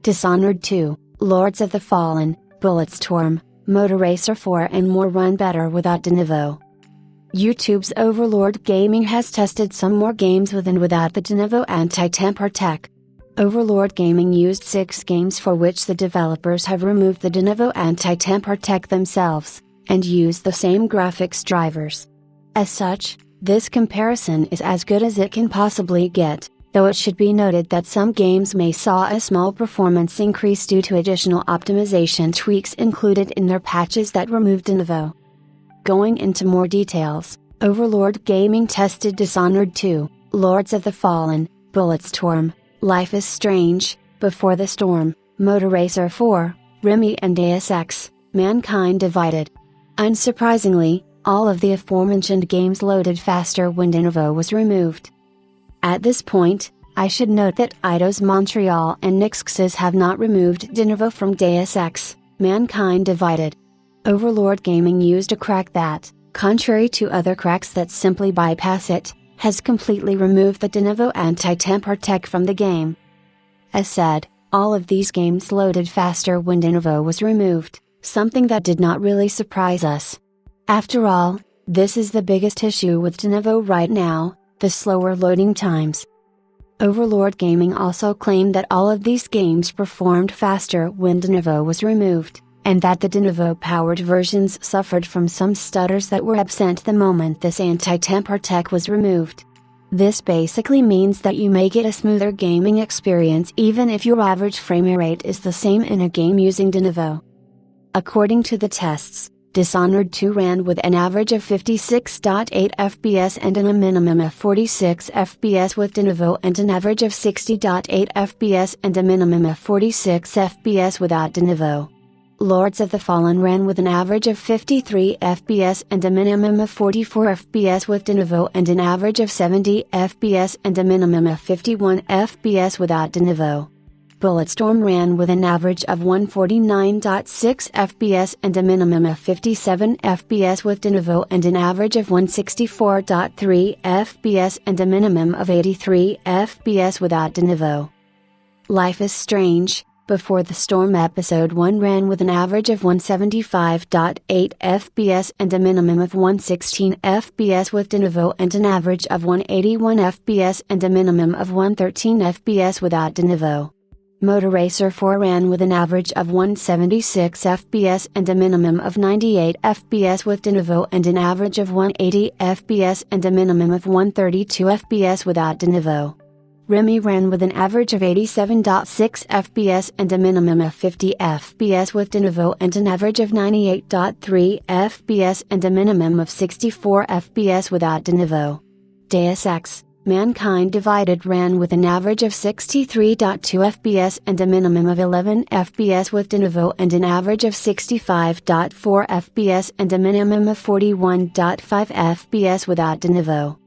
Dishonored 2, Lords of the Fallen, Bulletstorm, Motor Racer 4 and more run better without Denuvo. YouTube's Overlord Gaming has tested some more games with and without the Denuvo anti-tamper tech. Overlord Gaming used 6 games for which the developers have removed the Denuvo anti-tamper tech themselves, and used the same graphics drivers. As such, this comparison is as good as it can possibly get, though it should be noted that some games may saw a small performance increase due to additional optimization tweaks included in their patches that removed Denuvo. Going into more details, Overlord Gaming tested Dishonored 2, Lords of the Fallen, Bulletstorm, Life is Strange, Before the Storm, Motor Racer 4, Remy and Deus Ex, Mankind Divided. Unsurprisingly, all of the aforementioned games loaded faster when Denuvo was removed. At this point, I should note that Eidos Montreal and Nixxes have not removed Denuvo from Deus Ex, Mankind Divided. Overlord Gaming used a crack that, contrary to other cracks that simply bypass it, has completely removed the Denuvo anti-tamper tech from the game. As said, all of these games loaded faster when Denuvo was removed, something that did not really surprise us. After all, this is the biggest issue with Denuvo right now, the slower loading times. Overlord Gaming also claimed that all of these games performed faster when Denuvo was removed, and that the Denuvo-powered versions suffered from some stutters that were absent the moment this anti-tamper tech was removed. This basically means that you may get a smoother gaming experience even if your average frame rate is the same in a game using Denuvo. According to the tests, Dishonored 2 ran with an average of 56.8 FPS and a minimum of 46 FPS with Denuvo and an average of 60.8 FPS and a minimum of 46 FPS without Denuvo. Lords of the Fallen ran with an average of 53 FPS and a minimum of 44 FPS with Denuvo and an average of 70 FPS and a minimum of 51 FPS without Denuvo. Bulletstorm ran with an average of 149.6 FPS and a minimum of 57 FPS with Denuvo and an average of 164.3 FPS and a minimum of 83 FPS without Denuvo. Life is Strange, Before the Storm Episode 1 ran with an average of 175.8 FPS and a minimum of 116 FPS with Denuvo and an average of 181 FPS and a minimum of 113 FPS without Denuvo. Motor Racer 4 ran with an average of 176 FPS and a minimum of 98 FPS with Denuvo and an average of 180 FPS and a minimum of 132 FPS without Denuvo. Remy ran with an average of 87.6 FPS and a minimum of 50 FPS with Denuvo and an average of 98.3 FPS and a minimum of 64 FPS without Denuvo. Deus Ex, Mankind Divided ran with an average of 63.2 FPS and a minimum of 11 FPS with Denuvo and an average of 65.4 FPS and a minimum of 41.5 FPS without Denuvo.